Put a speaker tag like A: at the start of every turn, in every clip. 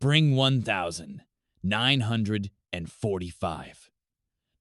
A: Spring 1945.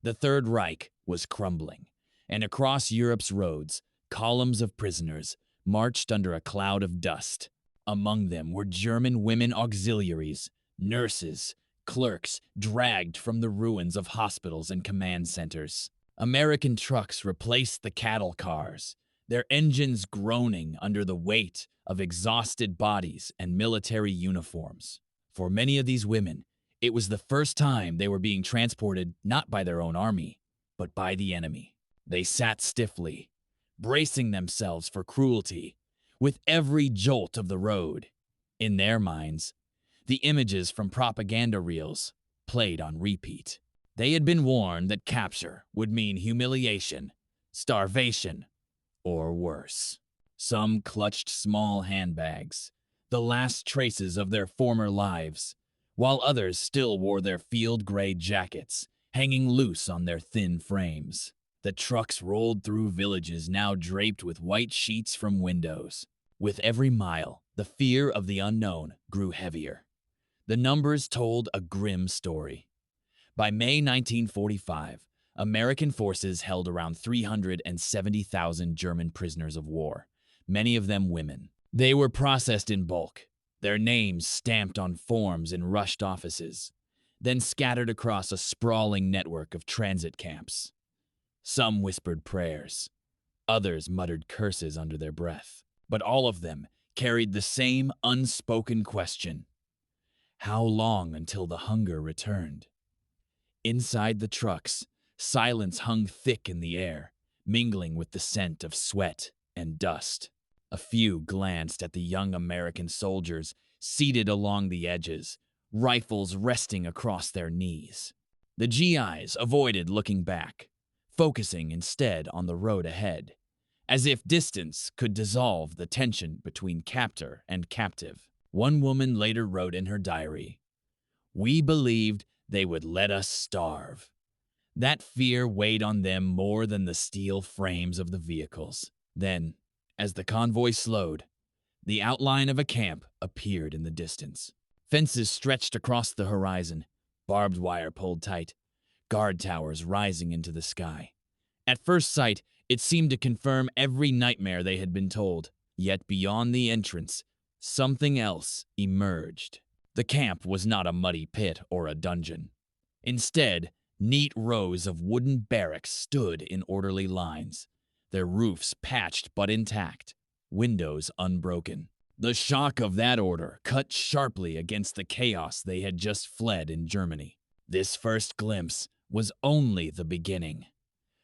A: The Third Reich was crumbling, and across Europe's roads, columns of prisoners marched under a cloud of dust. Among them were German women auxiliaries, nurses, clerks dragged from the ruins of hospitals and command centers. American trucks replaced the cattle cars, their engines groaning under the weight of exhausted bodies and military uniforms. For many of these women, it was the first time they were being transported not by their own army, but by the enemy. They sat stiffly, bracing themselves for cruelty, with every jolt of the road. In their minds, the images from propaganda reels played on repeat. They had been warned that capture would mean humiliation, starvation, or worse. Some clutched small handbags, the last traces of their former lives, while others still wore their field-gray jackets, hanging loose on their thin frames. The trucks rolled through villages now draped with white sheets from windows. With every mile, the fear of the unknown grew heavier. The numbers told a grim story. By May 1945, American forces held around 370,000 German prisoners of war, many of them women. They were processed in bulk, their names stamped on forms in rushed offices, then scattered across a sprawling network of transit camps. Some whispered prayers, others muttered curses under their breath, but all of them carried the same unspoken question: how long until the hunger returned? Inside the trucks, silence hung thick in the air, mingling with the scent of sweat and dust. A few glanced at the young American soldiers seated along the edges, rifles resting across their knees. The GIs avoided looking back, focusing instead on the road ahead, as if distance could dissolve the tension between captor and captive. One woman later wrote in her diary, "We believed they would let us starve." That fear weighed on them more than the steel frames of the vehicles. Then, as the convoy slowed, the outline of a camp appeared in the distance. Fences stretched across the horizon, barbed wire pulled tight, guard towers rising into the sky. At first sight, it seemed to confirm every nightmare they had been told. Yet beyond the entrance, something else emerged. The camp was not a muddy pit or a dungeon. Instead, neat rows of wooden barracks stood in orderly lines, their roofs patched but intact, windows unbroken. The shock of that order cut sharply against the chaos they had just fled in Germany. This first glimpse was only the beginning.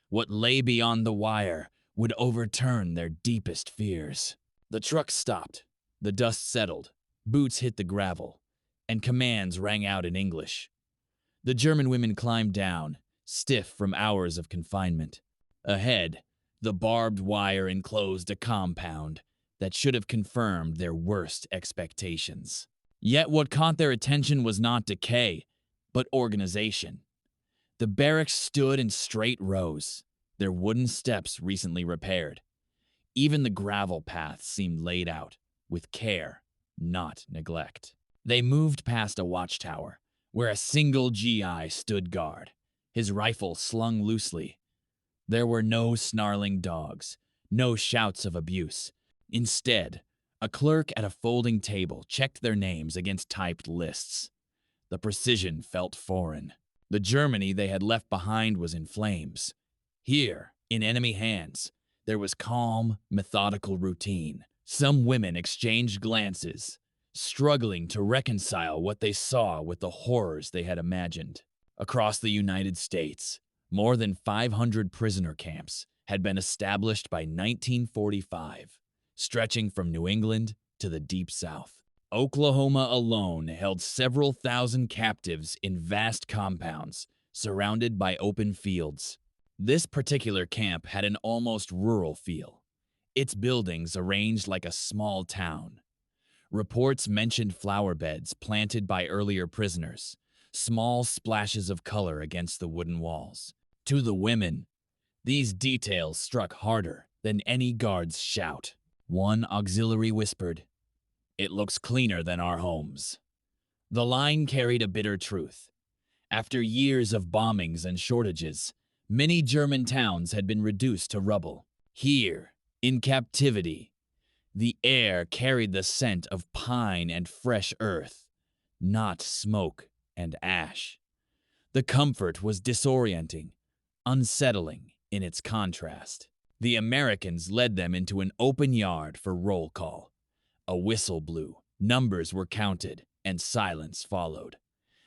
A: What lay beyond the wire would overturn their deepest fears. The truck stopped, the dust settled, boots hit the gravel, and commands rang out in English. The German women climbed down, stiff from hours of confinement. Ahead, the barbed wire enclosed a compound that should have confirmed their worst expectations. Yet what caught their attention was not decay, but organization. The barracks stood in straight rows, their wooden steps recently repaired. Even the gravel paths seemed laid out, with care, not neglect. They moved past a watchtower, where a single GI stood guard, his rifle slung loosely. There were no snarling dogs, no shouts of abuse. Instead, a clerk at a folding table checked their names against typed lists. The precision felt foreign. The Germany they had left behind was in flames. Here, in enemy hands, there was calm, methodical routine. Some women exchanged glances, struggling to reconcile what they saw with the horrors they had imagined. Across the United States, more than 500 prisoner camps had been established by 1945, stretching from New England to the Deep South. Oklahoma alone held several thousand captives in vast compounds, surrounded by open fields. This particular camp had an almost rural feel, its buildings arranged like a small town. Reports mentioned flower beds planted by earlier prisoners, small splashes of color against the wooden walls. To the women, these details struck harder than any guard's shout. One auxiliary whispered, "It looks cleaner than our homes." The line carried a bitter truth. After years of bombings and shortages, many German towns had been reduced to rubble. Here, in captivity, the air carried the scent of pine and fresh earth, not smoke and ash. The comfort was disorienting, unsettling in its contrast. The Americans led them into an open yard for roll call. A whistle blew, numbers were counted, and silence followed.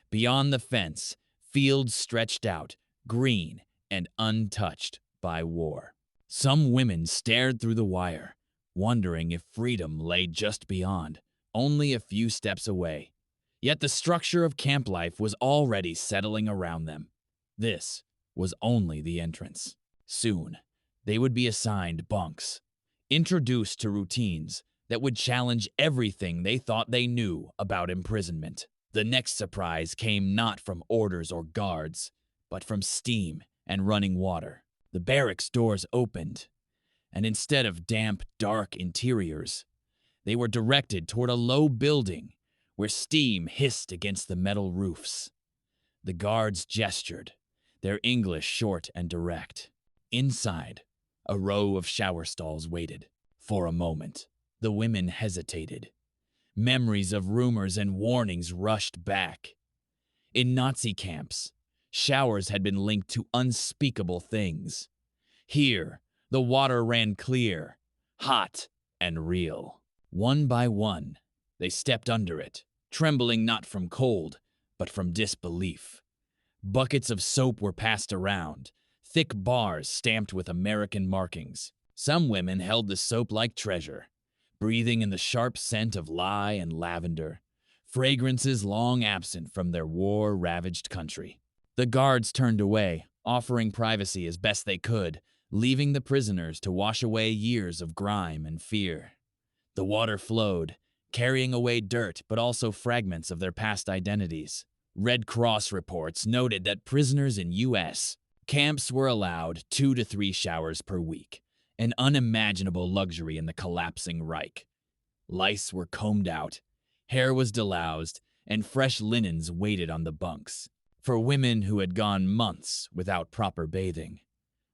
A: Beyond the fence, fields stretched out, green and untouched by war. Some women stared through the wire, wondering if freedom lay just beyond, only a few steps away. Yet the structure of camp life was already settling around them. This was only the entrance. Soon, they would be assigned bunks, introduced to routines that would challenge everything they thought they knew about imprisonment. The next surprise came not from orders or guards, but from steam and running water. The barracks doors opened, and instead of damp, dark interiors, they were directed toward a low building where steam hissed against the metal roofs. The guards gestured, their English short and direct. Inside, a row of shower stalls waited. For a moment, the women hesitated. Memories of rumors and warnings rushed back. In Nazi camps, showers had been linked to unspeakable things. Here, the water ran clear, hot, and real. One by one, they stepped under it, trembling not from cold, but from disbelief. Buckets of soap were passed around, thick bars stamped with American markings. Some women held the soap like treasure, breathing in the sharp scent of lye and lavender, fragrances long absent from their war-ravaged country. The guards turned away, offering privacy as best they could, leaving the prisoners to wash away years of grime and fear. The water flowed, carrying away dirt but also fragments of their past identities. Red Cross reports noted that prisoners in U.S. camps were allowed 2 to 3 showers per week, an unimaginable luxury in the collapsing Reich. Lice were combed out, hair was deloused, and fresh linens waited on the bunks. For women who had gone months without proper bathing,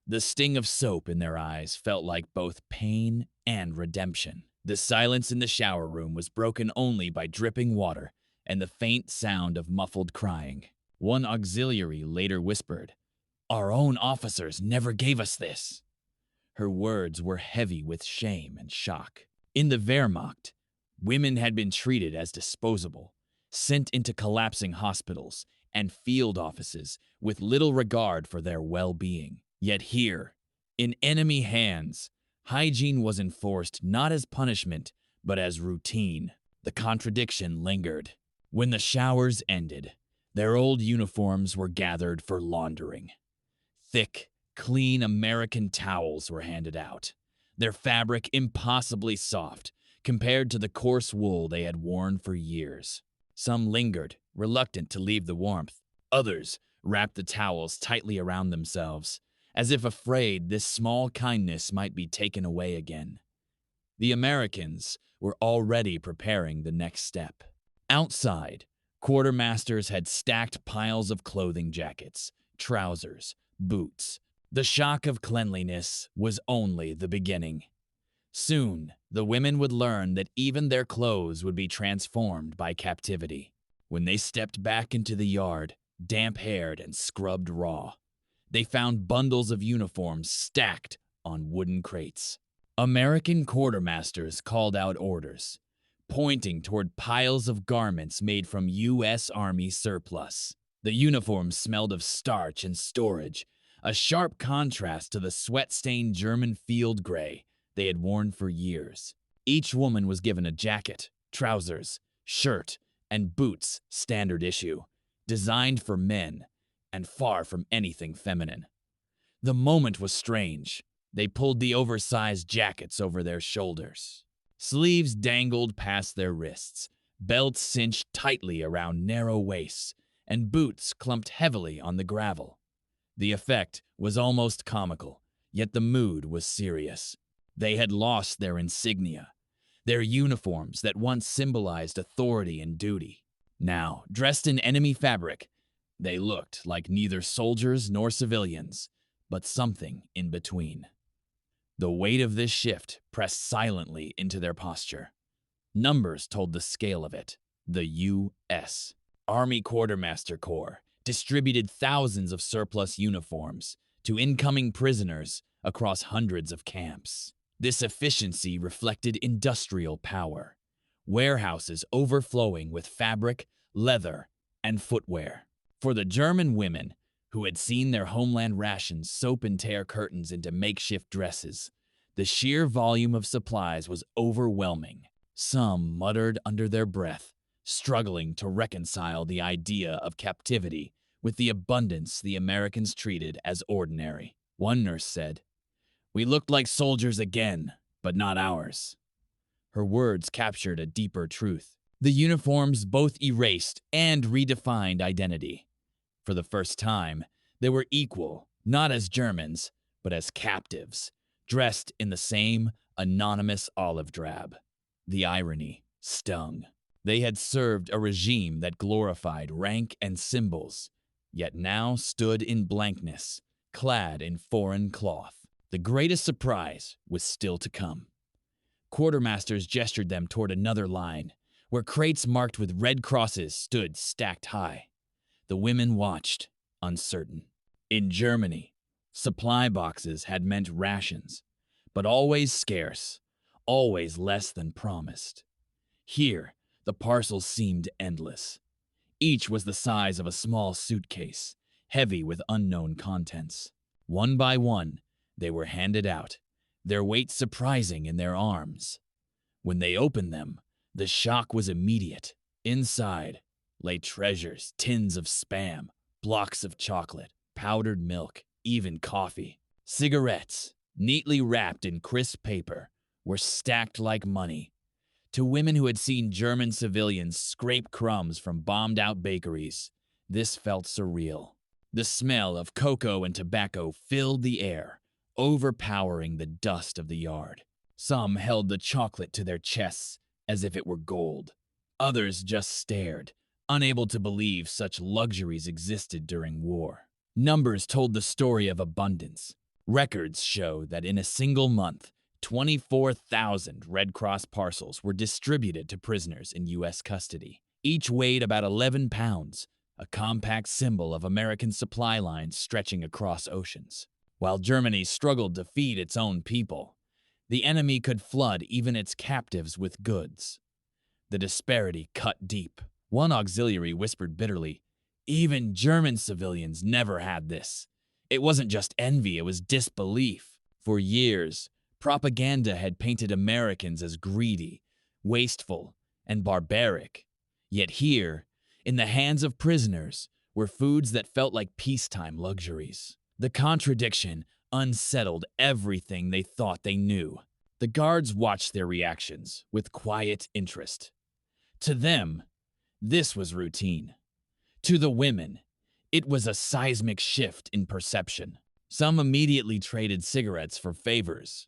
A: the sting of soap in their eyes felt like both pain and redemption. The silence in the shower room was broken only by dripping water and the faint sound of muffled crying. One auxiliary later whispered, "Our own officers never gave us this." Her words were heavy with shame and shock. In the Wehrmacht, women had been treated as disposable, sent into collapsing hospitals and field offices with little regard for their well-being. Yet here, in enemy hands, hygiene was enforced not as punishment, but as routine. The contradiction lingered. When the showers ended, their old uniforms were gathered for laundering. Thick, clean American towels were handed out, their fabric impossibly soft compared to the coarse wool they had worn for years. Some lingered, reluctant to leave the warmth. Others wrapped the towels tightly around themselves, as if afraid this small kindness might be taken away again. The Americans were already preparing the next step. Outside, quartermasters had stacked piles of clothing jackets, trousers, boots. The shock of cleanliness was only the beginning. Soon, the women would learn that even their clothes would be transformed by captivity. When they stepped back into the yard, damp-haired and scrubbed raw, they found bundles of uniforms stacked on wooden crates. American quartermasters called out orders, pointing toward piles of garments made from U.S. Army surplus. The uniforms smelled of starch and storage, a sharp contrast to the sweat-stained German field gray they had worn for years. Each woman was given a jacket, trousers, shirt, and boots standard issue, designed for men and far from anything feminine. The moment was strange. They pulled the oversized jackets over their shoulders. Sleeves dangled past their wrists, belts cinched tightly around narrow waists, and boots clumped heavily on the gravel. The effect was almost comical, yet the mood was serious. They had lost their insignia, their uniforms that once symbolized authority and duty. Now, dressed in enemy fabric, they looked like neither soldiers nor civilians, but something in between. The weight of this shift pressed silently into their posture. Numbers told the scale of it. The U.S. Army Quartermaster Corps distributed thousands of surplus uniforms to incoming prisoners across hundreds of camps. This efficiency reflected industrial power, warehouses overflowing with fabric, leather, and footwear. For the German women, who had seen their homeland rations soap and tear curtains into makeshift dresses, the sheer volume of supplies was overwhelming. Some muttered under their breath, struggling to reconcile the idea of captivity with the abundance the Americans treated as ordinary. One nurse said, "We looked like soldiers again, but not ours." Her words captured a deeper truth. The uniforms both erased and redefined identity. For the first time, they were equal, not as Germans, but as captives, dressed in the same anonymous olive drab. The irony stung. They had served a regime that glorified rank and symbols, yet now stood in blankness, clad in foreign cloth. The greatest surprise was still to come. Quartermasters gestured them toward another line, where crates marked with red crosses stood stacked high. The women watched, uncertain. In Germany, supply boxes had meant rations, but always scarce, always less than promised. Here, the parcels seemed endless. Each was the size of a small suitcase, heavy with unknown contents. One by one, they were handed out, their weight surprising in their arms. When they opened them, the shock was immediate. Inside lay treasures, tins of Spam, blocks of chocolate, powdered milk, even coffee. Cigarettes, neatly wrapped in crisp paper, were stacked like money. To women who had seen German civilians scrape crumbs from bombed-out bakeries, this felt surreal. The smell of cocoa and tobacco filled the air, overpowering the dust of the yard. Some held the chocolate to their chests as if it were gold. Others just stared, unable to believe such luxuries existed during war. Numbers told the story of abundance. Records show that in a single month, 24,000 Red Cross parcels were distributed to prisoners in U.S. custody. Each weighed about 11 pounds, a compact symbol of American supply lines stretching across oceans. While Germany struggled to feed its own people, the enemy could flood even its captives with goods. The disparity cut deep. One auxiliary whispered bitterly, "Even German civilians never had this." It wasn't just envy, it was disbelief. For years, propaganda had painted Americans as greedy, wasteful, and barbaric. Yet here, in the hands of prisoners, were foods that felt like peacetime luxuries. The contradiction unsettled everything they thought they knew. The guards watched their reactions with quiet interest. To them, this was routine. To the women, it was a seismic shift in perception. Some immediately traded cigarettes for favors,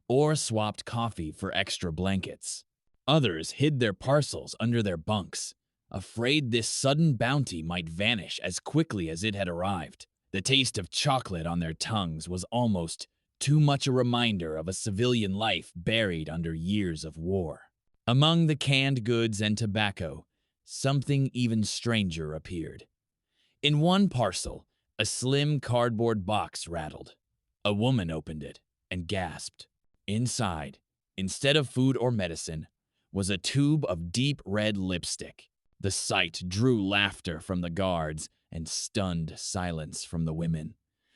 A: or swapped coffee for extra blankets. Others hid their parcels under their bunks, afraid this sudden bounty might vanish as quickly as it had arrived. The taste of chocolate on their tongues was almost too much a reminder of a civilian life buried under years of war. Among the canned goods and tobacco, something even stranger appeared. In one parcel, a slim cardboard box rattled. A woman opened it and gasped. Inside, instead of food or medicine, was a tube of deep red lipstick. The sight drew laughter from the guards and stunned silence from the women.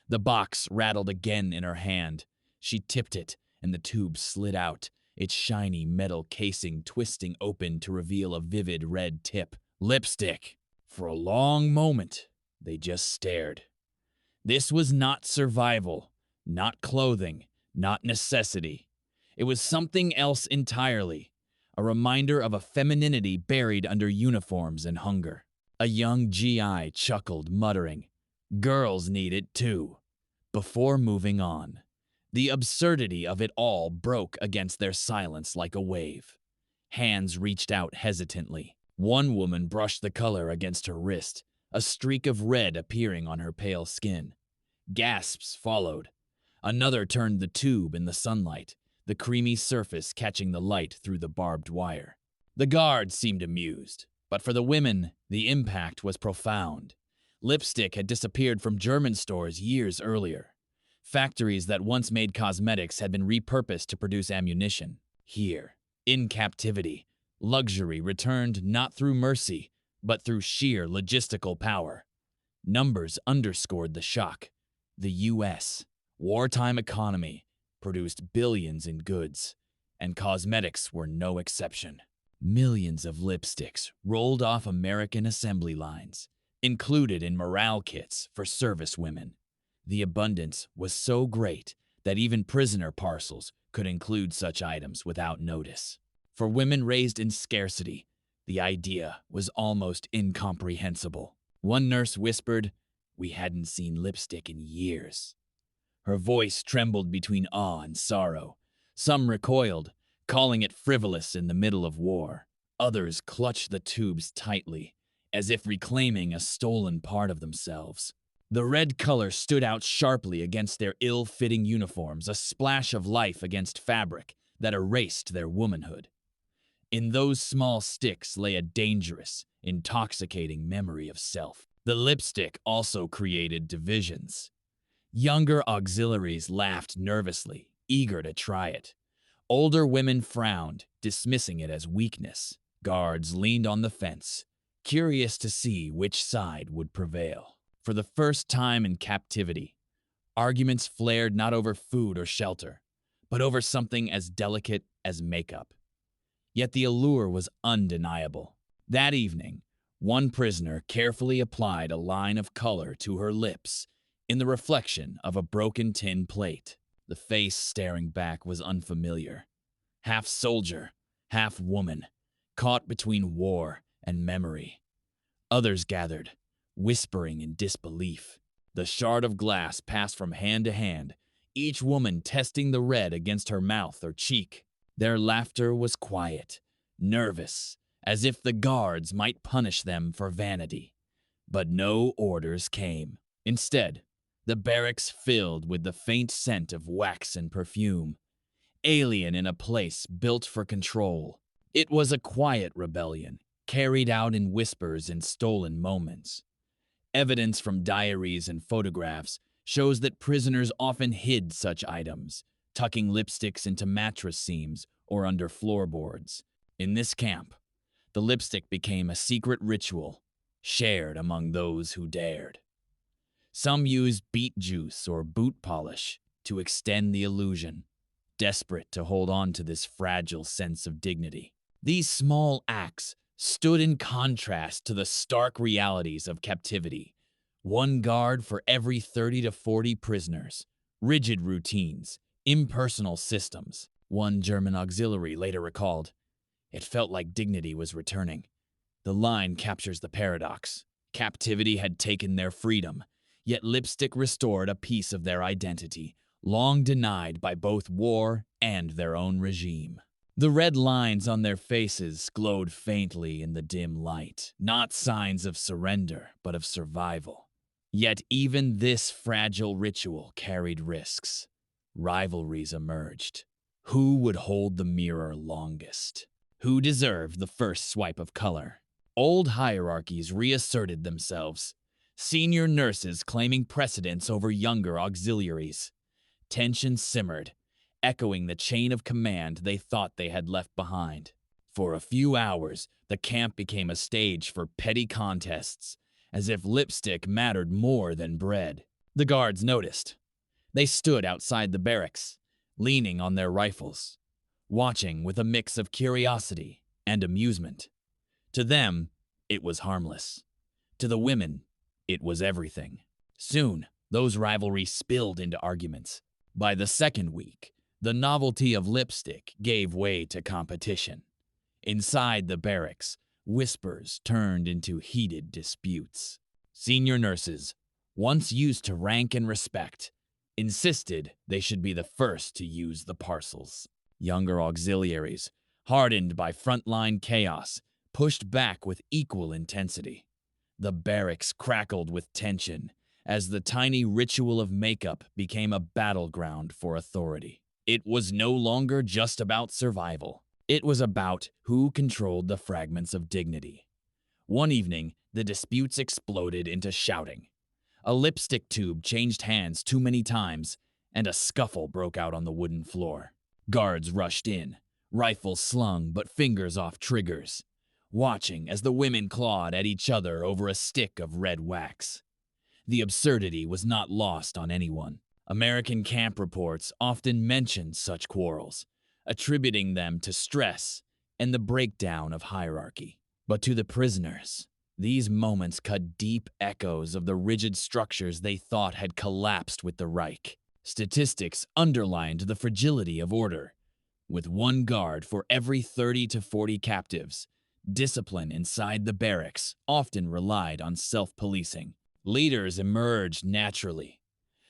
A: The box rattled again in her hand. She tipped it, and the tube slid out, its shiny metal casing twisting open to reveal a vivid red tip. Lipstick! For a long moment, they just stared. This was not survival, not clothing, not necessity. It was something else entirely, a reminder of a femininity buried under uniforms and hunger. A young GI chuckled, muttering, "Girls need it too," before moving on. The absurdity of it all broke against their silence like a wave. Hands reached out hesitantly. One woman brushed the color against her wrist, a streak of red appearing on her pale skin. Gasps followed. Another turned the tube in the sunlight, the creamy surface catching the light through the barbed wire. The guards seemed amused, but for the women, the impact was profound. Lipstick had disappeared from German stores years earlier. Factories that once made cosmetics had been repurposed to produce ammunition. Here, in captivity, luxury returned not through mercy, but through sheer logistical power. Numbers underscored the shock. The U.S. wartime economy produced billions in goods, and cosmetics were no exception. Millions of lipsticks rolled off American assembly lines, included in morale kits for service women. The abundance was so great that even prisoner parcels could include such items without notice. For women raised in scarcity, the idea was almost incomprehensible. One nurse whispered, "We hadn't seen lipstick in years." Her voice trembled between awe and sorrow. Some recoiled, calling it frivolous in the middle of war. Others clutched the tubes tightly, as if reclaiming a stolen part of themselves. The red color stood out sharply against their ill-fitting uniforms, a splash of life against fabric that erased their womanhood. In those small sticks lay a dangerous, intoxicating memory of self. The lipstick also created divisions. Younger auxiliaries laughed nervously, eager to try it. Older women frowned, dismissing it as weakness. Guards leaned on the fence, curious to see which side would prevail. For the first time in captivity, arguments flared not over food or shelter, but over something as delicate as makeup. Yet the allure was undeniable. That evening, one prisoner carefully applied a line of color to her lips in the reflection of a broken tin plate. The face staring back was unfamiliar. Half soldier, half woman, caught between war and memory. Others gathered, whispering in disbelief. The shard of glass passed from hand to hand, each woman testing the red against her mouth or cheek. Their laughter was quiet, nervous, as if the guards might punish them for vanity. But no orders came. Instead, the barracks filled with the faint scent of wax and perfume, alien in a place built for control. It was a quiet rebellion, carried out in whispers and stolen moments. Evidence from diaries and photographs shows that prisoners often hid such items, tucking lipsticks into mattress seams or under floorboards. In this camp, the lipstick became a secret ritual, shared among those who dared. Some used beet juice or boot polish to extend the illusion, desperate to hold on to this fragile sense of dignity. These small acts stood in contrast to the stark realities of captivity. One guard for every 30 to 40 prisoners, rigid routines, impersonal systems. One German auxiliary later recalled, "It felt like dignity was returning." The line captures the paradox. Captivity had taken their freedom, yet lipstick restored a piece of their identity, long denied by both war and their own regime. The red lines on their faces glowed faintly in the dim light, not signs of surrender, but of survival. Yet even this fragile ritual carried risks. Rivalries emerged. Who would hold the mirror longest? Who deserved the first swipe of color? Old hierarchies reasserted themselves, senior nurses claiming precedence over younger auxiliaries. Tension simmered, echoing the chain of command they thought they had left behind. For a few hours, the camp became a stage for petty contests, as if lipstick mattered more than bread. The guards noticed. They stood outside the barracks, leaning on their rifles, watching with a mix of curiosity and amusement. To them, it was harmless. To the women, it was everything. Soon, those rivalries spilled into arguments. By the second week, the novelty of lipstick gave way to competition. Inside the barracks, whispers turned into heated disputes. Senior nurses, once used to rank and respect, insisted they should be the first to use the parcels. Younger auxiliaries, hardened by frontline chaos, pushed back with equal intensity. The barracks crackled with tension as the tiny ritual of makeup became a battleground for authority. It was no longer just about survival. It was about who controlled the fragments of dignity. One evening, the disputes exploded into shouting. A lipstick tube changed hands too many times, and a scuffle broke out on the wooden floor. Guards rushed in, rifles slung but fingers off triggers, watching as the women clawed at each other over a stick of red wax. The absurdity was not lost on anyone. American camp reports often mentioned such quarrels, attributing them to stress and the breakdown of hierarchy. But to the prisoners, these moments cut deep echoes of the rigid structures they thought had collapsed with the Reich. Statistics underlined the fragility of order. With one guard for every 30 to 40 captives, discipline inside the barracks often relied on self-policing. Leaders emerged naturally,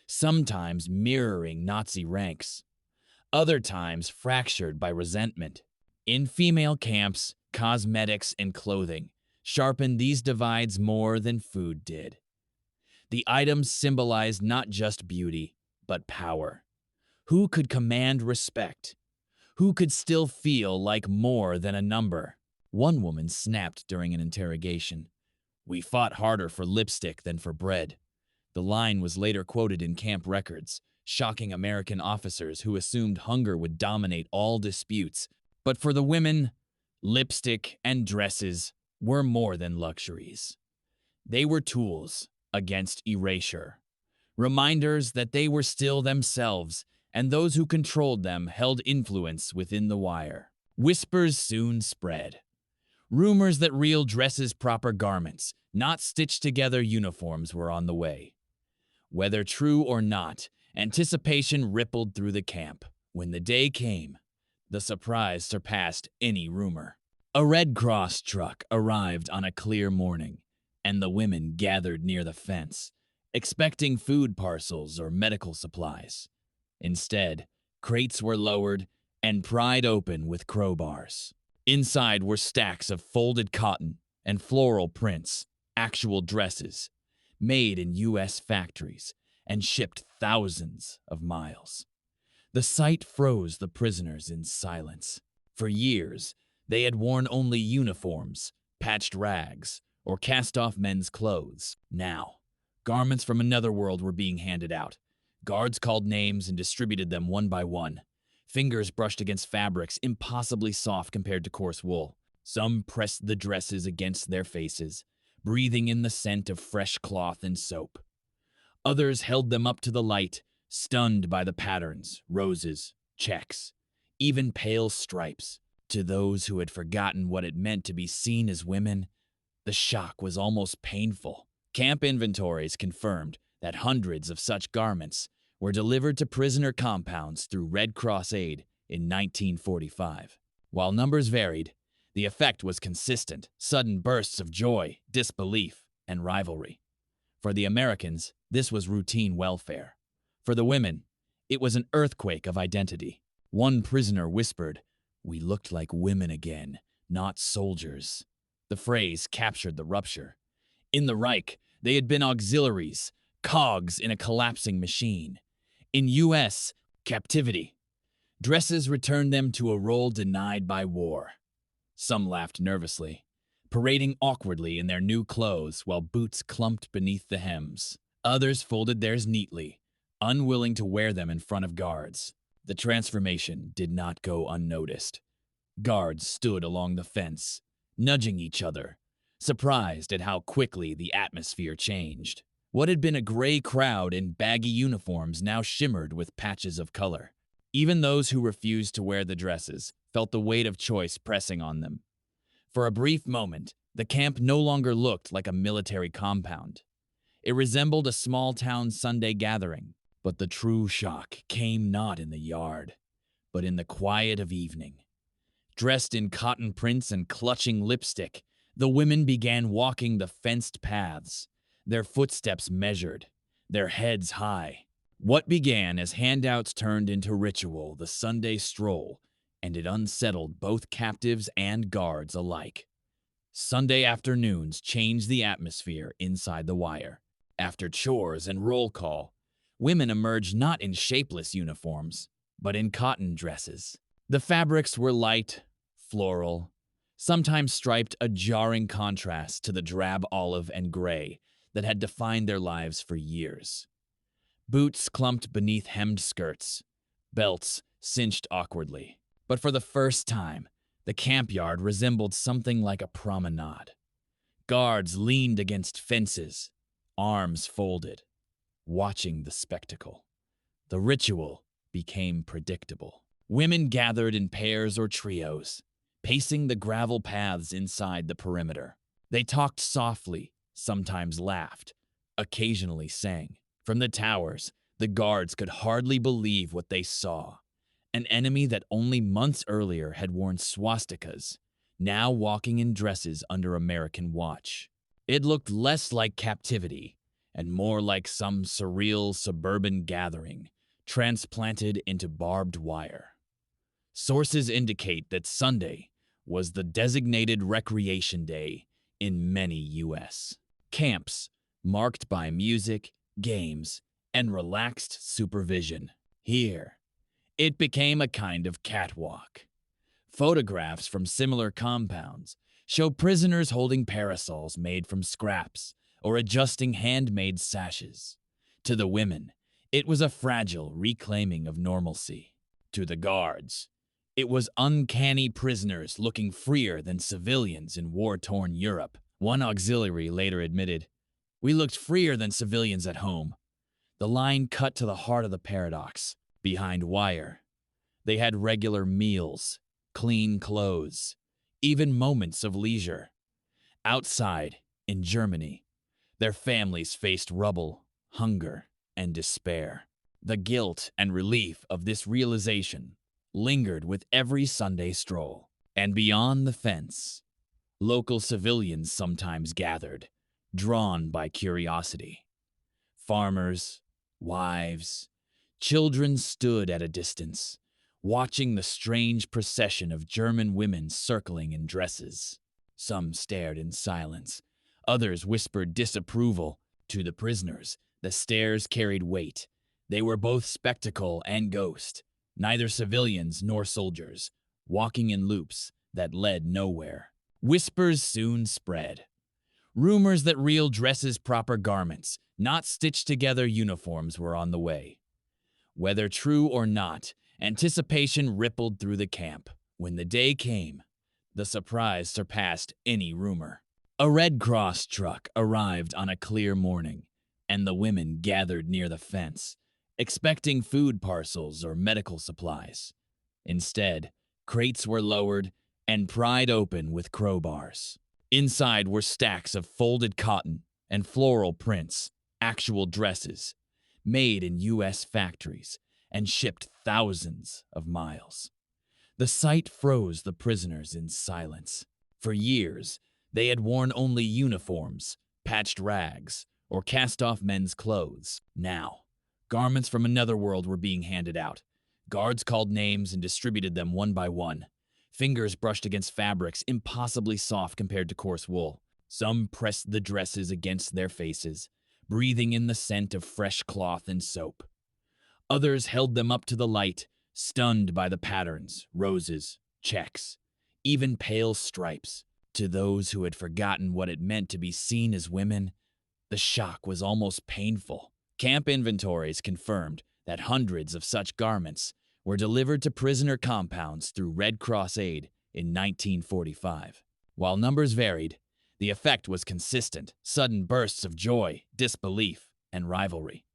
A: sometimes mirroring Nazi ranks, other times fractured by resentment. In female camps, cosmetics and clothing sharpened these divides more than food did. The items symbolized not just beauty, but power. Who could command respect? Who could still feel like more than a number? One woman snapped during an interrogation. "We fought harder for lipstick than for bread." The line was later quoted in camp records, shocking American officers who assumed hunger would dominate all disputes. But for the women, lipstick and dresses were more than luxuries. They were tools against erasure, reminders that they were still themselves, and those who controlled them held influence within the wire. Whispers soon spread. Rumors that real dresses, proper garments, not stitched together uniforms were on the way. Whether true or not, anticipation rippled through the camp. When the day came, the surprise surpassed any rumor. A Red Cross truck arrived on a clear morning, and the women gathered near the fence, expecting food parcels or medical supplies. Instead, crates were lowered and pried open with crowbars. Inside were stacks of folded cotton and floral prints, actual dresses, made in U.S. factories and shipped thousands of miles. The sight froze the prisoners in silence. For years, they had worn only uniforms, patched rags, or cast-off men's clothes. Now, garments from another world were being handed out. Guards called names and distributed them one by one. Fingers brushed against fabrics impossibly soft compared to coarse wool. Some pressed the dresses against their faces, breathing in the scent of fresh cloth and soap. Others held them up to the light, stunned by the patterns, roses, checks, even pale stripes. To those who had forgotten what it meant to be seen as women, the shock was almost painful. Camp inventories confirmed that hundreds of such garments were delivered to prisoner compounds through Red Cross aid in 1945. While numbers varied, the effect was consistent: sudden bursts of joy, disbelief, and rivalry. For the Americans, this was routine welfare. For the women, it was an earthquake of identity. One prisoner whispered, "We looked like women again, not soldiers." The phrase captured the rupture. In the Reich, they had been auxiliaries, cogs in a collapsing machine. In U.S. captivity, dresses returned them to a role denied by war. Some laughed nervously, parading awkwardly in their new clothes while boots clumped beneath the hems. Others folded theirs neatly, unwilling to wear them in front of guards. The transformation did not go unnoticed. Guards stood along the fence, nudging each other, surprised at how quickly the atmosphere changed. What had been a gray crowd in baggy uniforms now shimmered with patches of color. Even those who refused to wear the dresses felt the weight of choice pressing on them. For a brief moment, the camp no longer looked like a military compound. It resembled a small-town Sunday gathering. But the true shock came not in the yard, but in the quiet of evening. Dressed in cotton prints and clutching lipstick, the women began walking the fenced paths, their footsteps measured, their heads high. What began as handouts turned into ritual, the Sunday stroll, and it unsettled both captives and guards alike. Sunday afternoons changed the atmosphere inside the wire. After chores and roll call, women emerged not in shapeless uniforms, but in cotton dresses. The fabrics were light, floral, sometimes striped, a jarring contrast to the drab olive and gray that had defined their lives for years. Boots clumped beneath hemmed skirts, belts cinched awkwardly. But for the first time, the camp yard resembled something like a promenade. Guards leaned against fences, arms folded, watching the spectacle. The ritual became predictable. Women gathered in pairs or trios, pacing the gravel paths inside the perimeter. They talked softly, sometimes laughed, occasionally sang. From the towers, the guards could hardly believe what they saw. An enemy that only months earlier had worn swastikas, now walking in dresses under American watch. It looked less like captivity and more like some surreal suburban gathering transplanted into barbed wire. Sources indicate that Sunday was the designated recreation day in many U.S. camps, marked by music, games, and relaxed supervision. Here, it became a kind of catwalk. Photographs from similar compounds show prisoners holding parasols made from scraps or adjusting handmade sashes. To the women, it was a fragile reclaiming of normalcy. To the guards, it was uncanny prisoners looking freer than civilians in war-torn Europe. One auxiliary later admitted, "We looked freer than civilians at home." The line cut to the heart of the paradox. Behind wire, they had regular meals, clean clothes, even moments of leisure. Outside, in Germany, their families faced rubble, hunger, and despair. The guilt and relief of this realization lingered with every Sunday stroll. And beyond the fence, local civilians sometimes gathered, drawn by curiosity. Farmers, wives, children stood at a distance, watching the strange procession of German women circling in dresses. Some stared in silence. Others whispered disapproval. To the prisoners, the stares carried weight. They were both spectacle and ghost, neither civilians nor soldiers, walking in loops that led nowhere. Whispers soon spread. Rumors that real dresses, proper garments, not stitched-together uniforms were on the way. Whether true or not, anticipation rippled through the camp. When the day came, the surprise surpassed any rumor. A Red Cross truck arrived on a clear morning, and the women gathered near the fence, expecting food parcels or medical supplies. Instead, crates were lowered and pried open with crowbars. Inside were stacks of folded cotton and floral prints, actual dresses, made in U.S. factories and shipped thousands of miles. The sight froze the prisoners in silence. For years, they had worn only uniforms, patched rags, or cast-off men's clothes. Now, garments from another world were being handed out. Guards called names and distributed them one by one. Fingers brushed against fabrics impossibly soft compared to coarse wool. Some pressed the dresses against their faces, breathing in the scent of fresh cloth and soap. Others held them up to the light, stunned by the patterns, roses, checks, even pale stripes. To those who had forgotten what it meant to be seen as women, the shock was almost painful. Camp inventories confirmed that hundreds of such garments were delivered to prisoner compounds through Red Cross aid in 1945. While numbers varied, the effect was consistent: sudden bursts of joy, disbelief, and rivalry.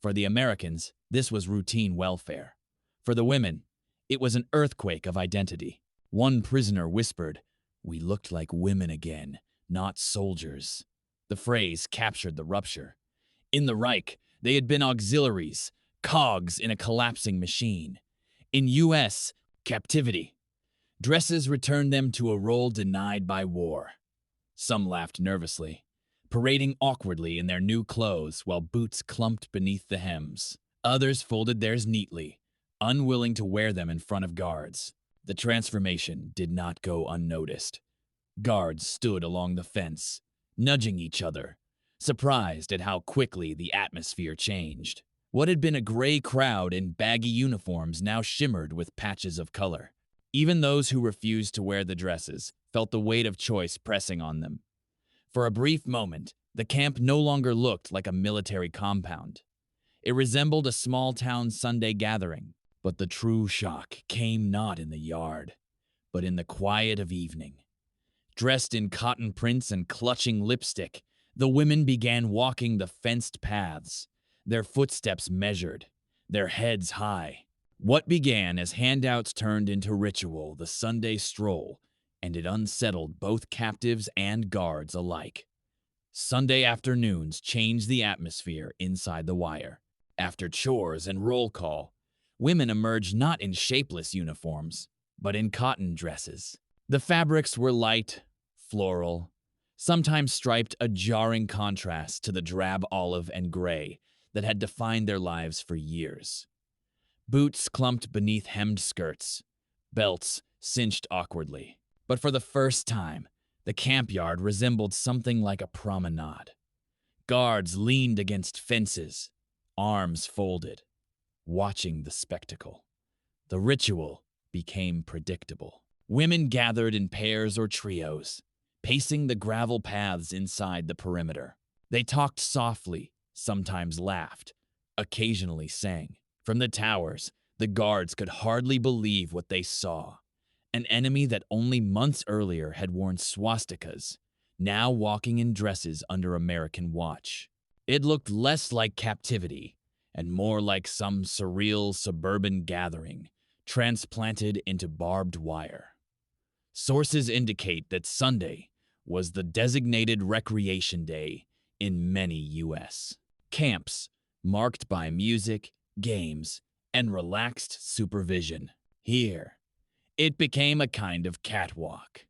A: For the Americans, this was routine welfare. For the women, it was an earthquake of identity. One prisoner whispered, "We looked like women again, not soldiers." The phrase captured the rupture. In the Reich, they had been auxiliaries, cogs in a collapsing machine. In U.S. captivity, dresses returned them to a role denied by war. Some laughed nervously, parading awkwardly in their new clothes while boots clumped beneath the hems. Others folded theirs neatly, unwilling to wear them in front of guards. The transformation did not go unnoticed. Guards stood along the fence, nudging each other, surprised at how quickly the atmosphere changed. What had been a gray crowd in baggy uniforms now shimmered with patches of color. Even those who refused to wear the dresses felt the weight of choice pressing on them. For a brief moment, the camp no longer looked like a military compound. It resembled a small-town Sunday gathering. But the true shock came not in the yard, but in the quiet of evening. Dressed in cotton prints and clutching lipstick, the women began walking the fenced paths, their footsteps measured, their heads high. What began as handouts turned into ritual, the Sunday stroll, and it unsettled both captives and guards alike. Sunday afternoons changed the atmosphere inside the wire. After chores and roll call, women emerged not in shapeless uniforms, but in cotton dresses. The fabrics were light, floral, sometimes striped, a jarring contrast to the drab olive and gray that had defined their lives for years. Boots clumped beneath hemmed skirts, belts cinched awkwardly. But for the first time, the camp yard resembled something like a promenade. Guards leaned against fences, arms folded, watching the spectacle. The ritual became predictable. Women gathered in pairs or trios, pacing the gravel paths inside the perimeter. They talked softly, sometimes laughed, occasionally sang. From the towers, the guards could hardly believe what they saw. An enemy that only months earlier had worn swastikas, now walking in dresses under American watch. It looked less like captivity and more like some surreal suburban gathering transplanted into barbed wire. Sources indicate that Sunday was the designated recreation day in many U.S. camps, marked by music, games, and relaxed supervision. Here, it became a kind of catwalk.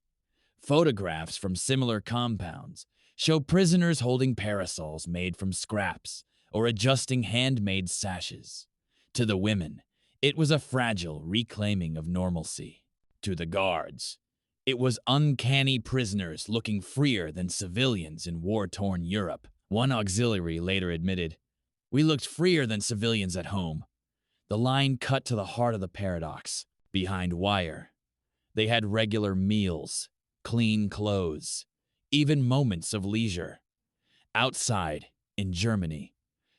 A: Photographs from similar compounds show prisoners holding parasols made from scraps or adjusting handmade sashes. To the women, it was a fragile reclaiming of normalcy. To the guards, it was uncanny prisoners looking freer than civilians in war-torn Europe. One auxiliary later admitted, "We looked freer than civilians at home." The line cut to the heart of the paradox. Behind wire, they had regular meals, clean clothes, even moments of leisure. Outside, in Germany,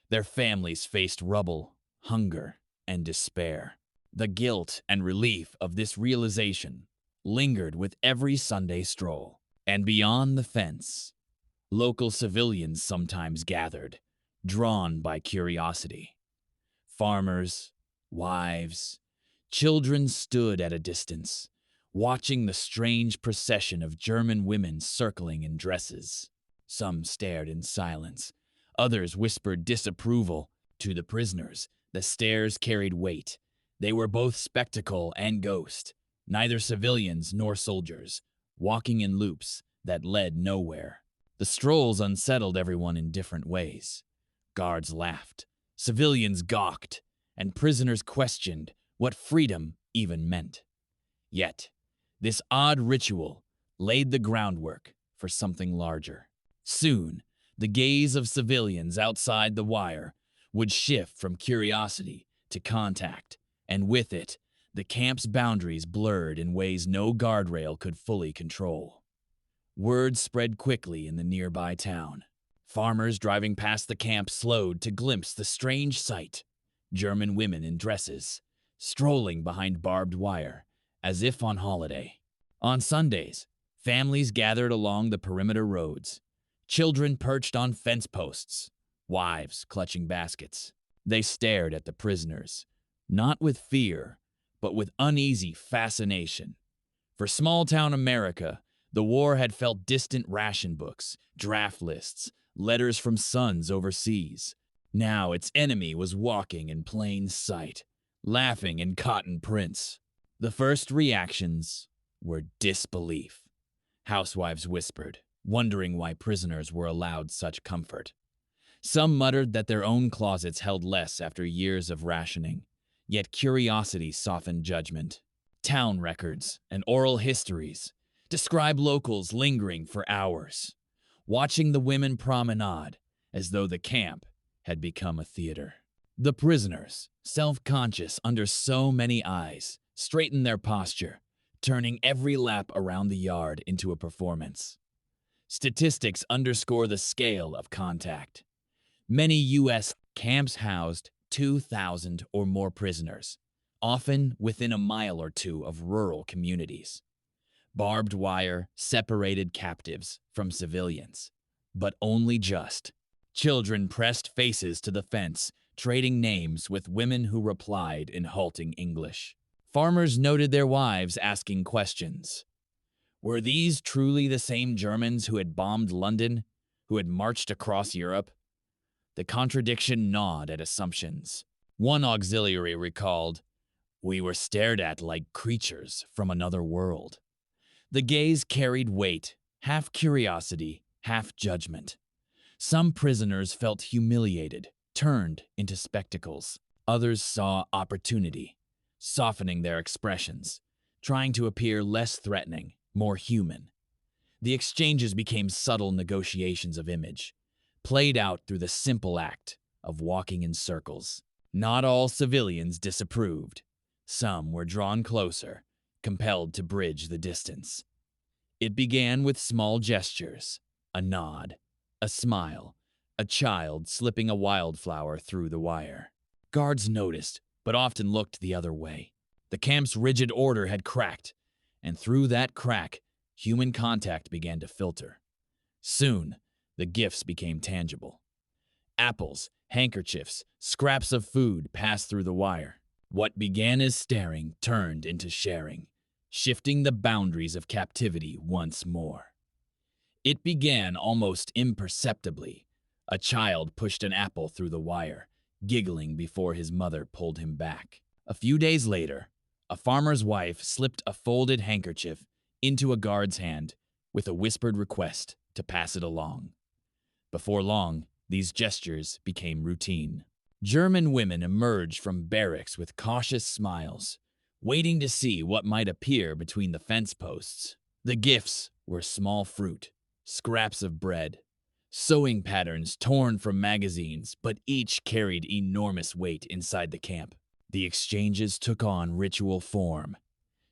A: their families faced rubble, hunger, and despair. The guilt and relief of this realization lingered with every Sunday stroll. And beyond the fence, local civilians sometimes gathered, drawn by curiosity. Farmers, wives, children stood at a distance, watching the strange procession of German women circling in dresses. Some stared in silence. Others whispered disapproval. To the prisoners, the stares carried weight. They were both spectacle and ghost, neither civilians nor soldiers, walking in loops that led nowhere. The strolls unsettled everyone in different ways. Guards laughed, civilians gawked, and prisoners questioned what freedom even meant. Yet, this odd ritual laid the groundwork for something larger. Soon, the gaze of civilians outside the wire would shift from curiosity to contact, and with it, the camp's boundaries blurred in ways no guardrail could fully control. Word spread quickly in the nearby town. Farmers driving past the camp slowed to glimpse the strange sight: German women in dresses, strolling behind barbed wire, as if on holiday. On Sundays, families gathered along the perimeter roads, children perched on fence posts, wives clutching baskets. They stared at the prisoners, not with fear, but with uneasy fascination. For small-town America, the war had felt distant ration books, draft lists, letters from sons overseas. Now its enemy was walking in plain sight, laughing in cotton prints. The first reactions were disbelief. Housewives whispered, wondering why prisoners were allowed such comfort. Some muttered that their own closets held less after years of rationing, yet curiosity softened judgment. Town records and oral histories describe locals lingering for hours, watching the women promenade as though the camp had become a theater. The prisoners, self-conscious under so many eyes, straightened their posture, turning every lap around the yard into a performance. Statistics underscore the scale of contact. Many U.S. camps housed 2,000 or more prisoners, often within a mile or two of rural communities. Barbed wire separated captives from civilians, but only just. Children pressed faces to the fence, trading names with women who replied in halting English. Farmers noted their wives asking questions. Were these truly the same Germans who had bombed London, who had marched across Europe? The contradiction gnawed at assumptions. One auxiliary recalled, "We were stared at like creatures from another world." The gaze carried weight, half curiosity, half judgment. Some prisoners felt humiliated, turned into spectacles. Others saw opportunity, softening their expressions, trying to appear less threatening, more human. The exchanges became subtle negotiations of image, played out through the simple act of walking in circles. Not all civilians disapproved. Some were drawn closer, compelled to bridge the distance. It began with small gestures, a nod, a smile, a child slipping a wildflower through the wire. Guards noticed, but often looked the other way. The camp's rigid order had cracked, and through that crack, human contact began to filter. Soon, the gifts became tangible. Apples, handkerchiefs, scraps of food passed through the wire. What began as staring turned into sharing, shifting the boundaries of captivity once more. It began almost imperceptibly. A child pushed an apple through the wire, giggling before his mother pulled him back. A few days later, a farmer's wife slipped a folded handkerchief into a guard's hand with a whispered request to pass it along. Before long, these gestures became routine. German women emerged from barracks with cautious smiles, waiting to see what might appear between the fence posts. The gifts were small fruit, scraps of bread, sewing patterns torn from magazines, but each carried enormous weight inside the camp. The exchanges took on ritual form.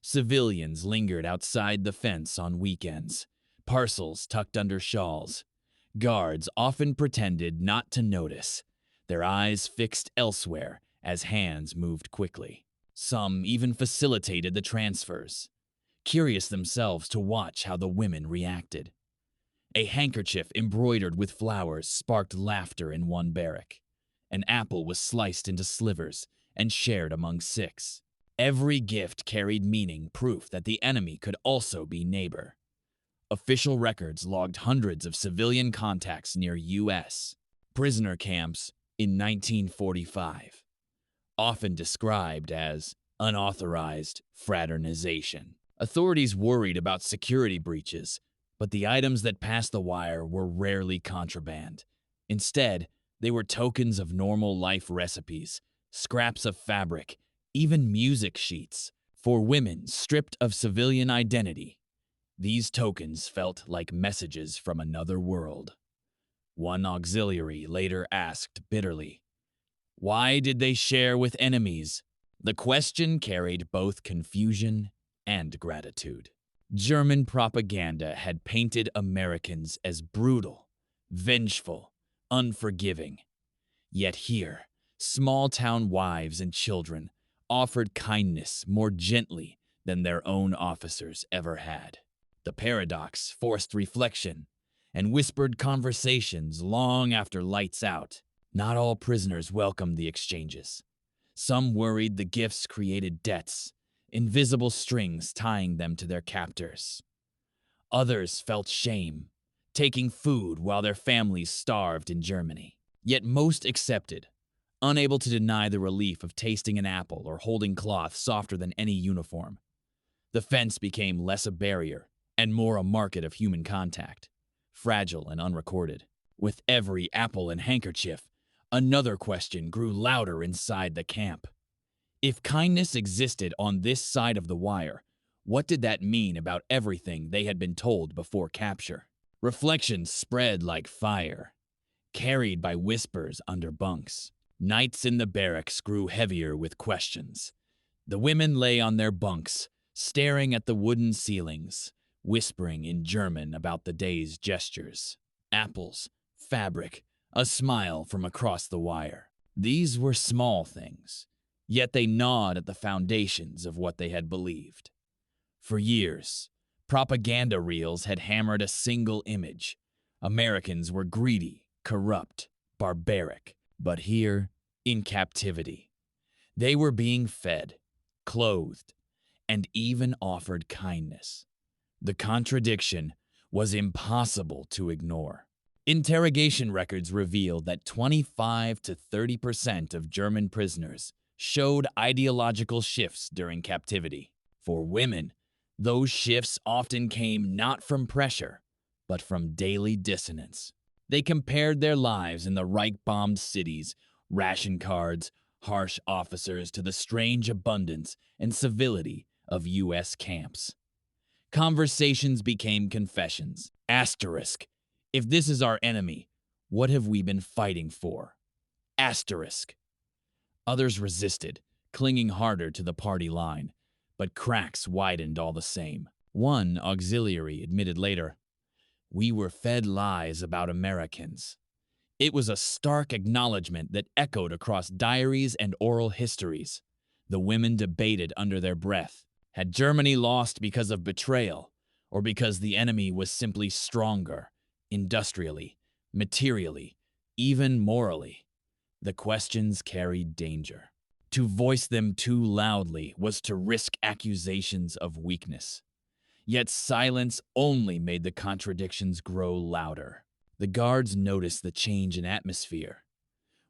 A: Civilians lingered outside the fence on weekends, parcels tucked under shawls. Guards often pretended not to notice, their eyes fixed elsewhere as hands moved quickly. Some even facilitated the transfers, curious themselves to watch how the women reacted. A handkerchief embroidered with flowers sparked laughter in one barrack. An apple was sliced into slivers and shared among 6. Every gift carried meaning, proof that the enemy could also be neighbor. Official records logged hundreds of civilian contacts near U.S. prisoner camps in 1945, often described as unauthorized fraternization. Authorities worried about security breaches, but the items that passed the wire were rarely contraband. Instead, they were tokens of normal life recipes, scraps of fabric, even music sheets. For women stripped of civilian identity, these tokens felt like messages from another world. One auxiliary later asked bitterly, "Why did they share with enemies?" The question carried both confusion and gratitude. German propaganda had painted Americans as brutal, vengeful, unforgiving. Yet here, small-town wives and children offered kindness more gently than their own officers ever had. The paradox forced reflection and whispered conversations long after lights out. Not all prisoners welcomed the exchanges. Some worried the gifts created debts, invisible strings tying them to their captors. Others felt shame, taking food while their families starved in Germany. Yet most accepted, unable to deny the relief of tasting an apple or holding cloth softer than any uniform. The fence became less a barrier and more a market of human contact, fragile and unrecorded. With every apple and handkerchief, another question grew louder inside the camp. If kindness existed on this side of the wire, What did that mean about everything they had been told before capture? Reflections spread like fire, carried by whispers under bunks. Nights in the barracks grew heavier with questions. The women lay on their bunks, staring at the wooden ceilings, whispering in German about the day's gestures. Apples, fabric, a smile from across the wire. These were small things, yet they gnawed at the foundations of what they had believed. For years, propaganda reels had hammered a single image. Americans were greedy, corrupt, barbaric. But here, in captivity, they were being fed, clothed, and even offered kindness. The contradiction was impossible to ignore. Interrogation records revealed that 25 to 30% of German prisoners showed ideological shifts during captivity. For women, those shifts often came not from pressure, but from daily dissonance. They compared their lives in the Reich-bombed cities, ration cards, harsh officers to the strange abundance and civility of U.S. camps. Conversations became confessions. Asterisk. If this is our enemy, what have we been fighting for? Asterisk. Others resisted, clinging harder to the party line, but cracks widened all the same. One auxiliary admitted later, "We were fed lies about Americans." It was a stark acknowledgement that echoed across diaries and oral histories. The women debated under their breath. Had Germany lost because of betrayal, or because the enemy was simply stronger, industrially, materially, even morally? The questions carried danger. To voice them too loudly was to risk accusations of weakness. Yet silence only made the contradictions grow louder. The guards noticed the change in atmosphere.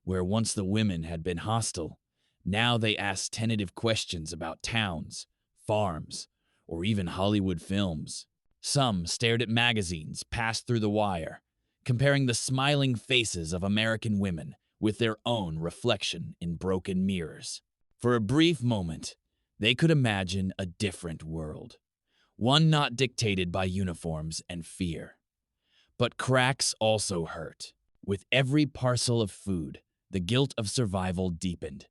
A: Where once the women had been hostile, now they asked tentative questions about towns, farms, or even Hollywood films. Some stared at magazines passed through the wire, comparing the smiling faces of American women with their own reflection in broken mirrors. For a brief moment, they could imagine a different world, one not dictated by uniforms and fear. But cracks also hurt. With every parcel of food, the guilt of survival deepened.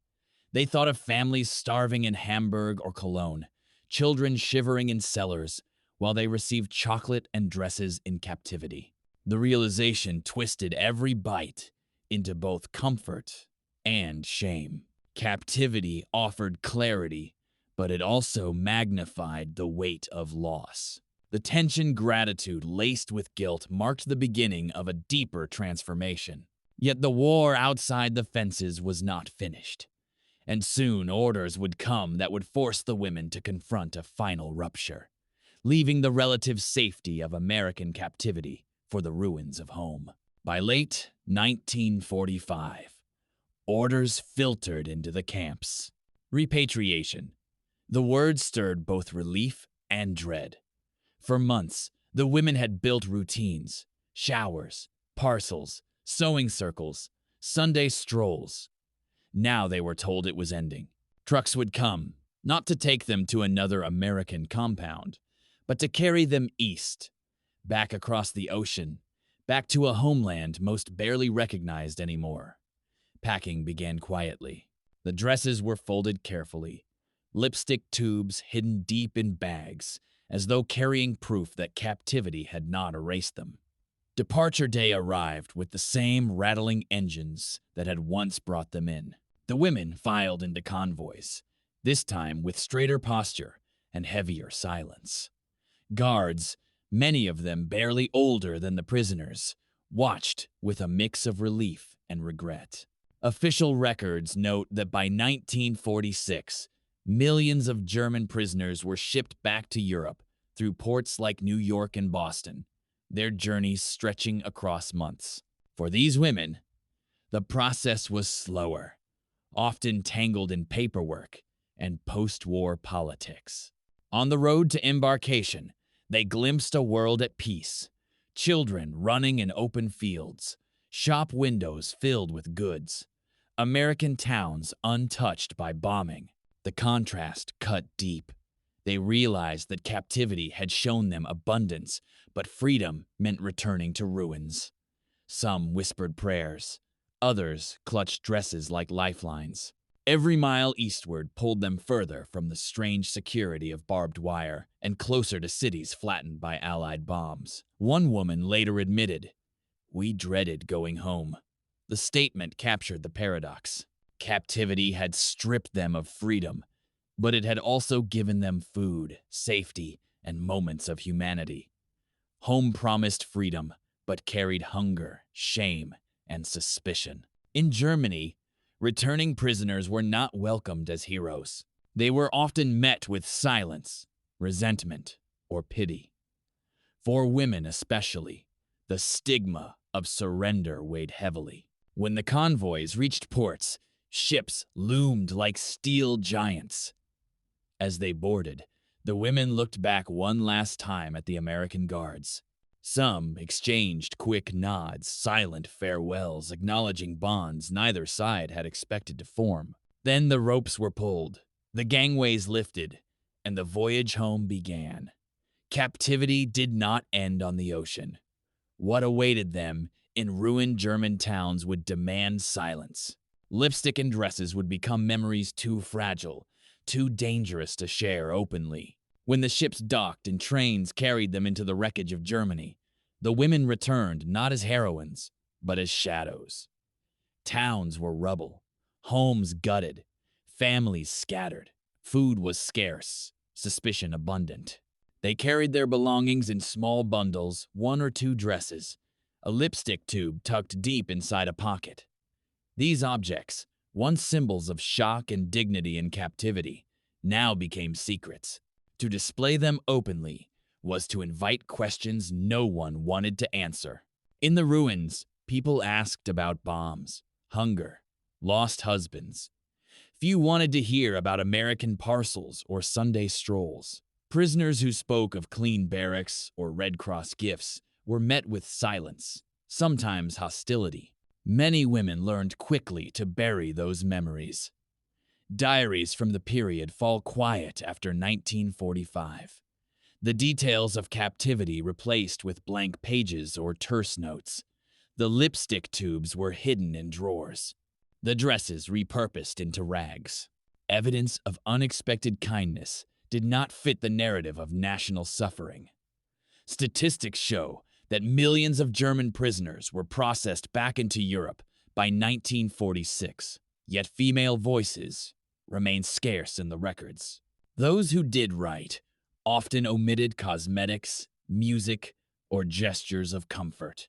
A: They thought of families starving in Hamburg or Cologne, children shivering in cellars, while they received chocolate and dresses in captivity. The realization twisted every bite into both comfort and shame. Captivity offered clarity, but it also magnified the weight of loss. The tension gratitude laced with guilt marked the beginning of a deeper transformation. Yet the war outside the fences was not finished, and soon orders would come that would force the women to confront a final rupture, leaving the relative safety of American captivity for the ruins of home. By late 1945, orders filtered into the camps. Repatriation. The word stirred both relief and dread. For months, the women had built routines, showers, parcels, sewing circles, Sunday strolls. Now they were told it was ending. Trucks would come, not to take them to another American compound, but to carry them east, back across the ocean, back to a homeland most barely recognized anymore. Packing began quietly. The dresses were folded carefully, lipstick tubes hidden deep in bags, as though carrying proof that captivity had not erased them. Departure day arrived with the same rattling engines that had once brought them in. The women filed into convoys, this time with straighter posture and heavier silence. Guards, many of them barely older than the prisoners, watched with a mix of relief and regret. Official records note that by 1946, millions of German prisoners were shipped back to Europe through ports like New York and Boston, their journeys stretching across months. For these women, the process was slower, often tangled in paperwork and post-war politics. On the road to embarkation, they glimpsed a world at peace, children running in open fields, shop windows filled with goods, American towns untouched by bombing. The contrast cut deep. They realized that captivity had shown them abundance, but freedom meant returning to ruins. Some whispered prayers. Others clutched dresses like lifelines. Every mile eastward pulled them further from the strange security of barbed wire and closer to cities flattened by Allied bombs. One woman later admitted, "We dreaded going home." The statement captured the paradox. Captivity had stripped them of freedom, but it had also given them food, safety, and moments of humanity. Home promised freedom, but carried hunger, shame, and suspicion. In Germany, returning prisoners were not welcomed as heroes. They were often met with silence, resentment, or pity. For women especially, the stigma of surrender weighed heavily. When the convoys reached ports, ships loomed like steel giants. As they boarded, the women looked back one last time at the American guards. Some exchanged quick nods, silent farewells, acknowledging bonds neither side had expected to form. Then the ropes were pulled, the gangways lifted, and the voyage home began. Captivity did not end on the ocean. What awaited them in ruined German towns would demand silence. Lipstick and dresses would become memories too fragile, too dangerous to share openly. When the ships docked and trains carried them into the wreckage of Germany, the women returned not as heroines, but as shadows. Towns were rubble, homes gutted, families scattered. Food was scarce, suspicion abundant. They carried their belongings in small bundles, one or two dresses, a lipstick tube tucked deep inside a pocket. These objects, once symbols of shock and dignity in captivity, now became secrets. To display them openly was to invite questions no one wanted to answer. In the ruins, people asked about bombs, hunger, lost husbands. Few wanted to hear about American parcels or Sunday strolls. Prisoners who spoke of clean barracks or Red Cross gifts were met with silence, sometimes hostility. Many women learned quickly to bury those memories. Diaries from the period fall quiet after 1945. The details of captivity replaced with blank pages or terse notes. The lipstick tubes were hidden in drawers. The dresses repurposed into rags. Evidence of unexpected kindness did not fit the narrative of national suffering. Statistics show that millions of German prisoners were processed back into Europe by 1946, yet female voices remain scarce in the records. Those who did right often omitted cosmetics, music, or gestures of comfort.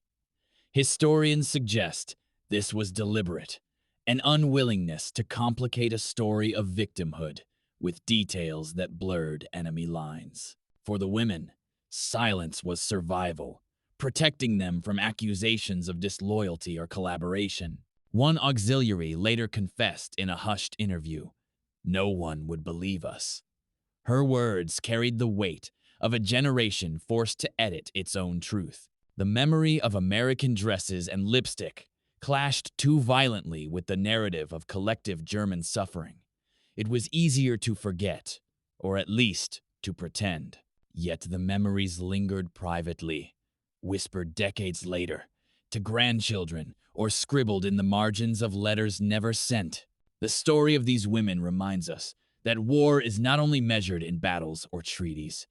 A: Historians suggest this was deliberate, an unwillingness to complicate a story of victimhood with details that blurred enemy lines. For the women, silence was survival, protecting them from accusations of disloyalty or collaboration. One auxiliary later confessed in a hushed interview, "No one would believe us." Her words carried the weight of a generation forced to edit its own truth. The memory of American dresses and lipstick clashed too violently with the narrative of collective German suffering. It was easier to forget, or at least to pretend. Yet the memories lingered privately, whispered decades later, to grandchildren, or scribbled in the margins of letters never sent. The story of these women reminds us that war is not only measured in battles or treaties,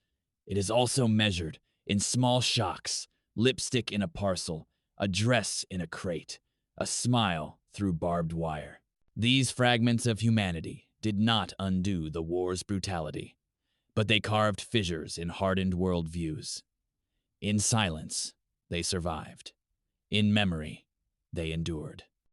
A: it is also measured in small shocks, lipstick in a parcel, a dress in a crate, a smile through barbed wire. These fragments of humanity did not undo the war's brutality, but they carved fissures in hardened worldviews. In silence, they survived. In memory, they endured.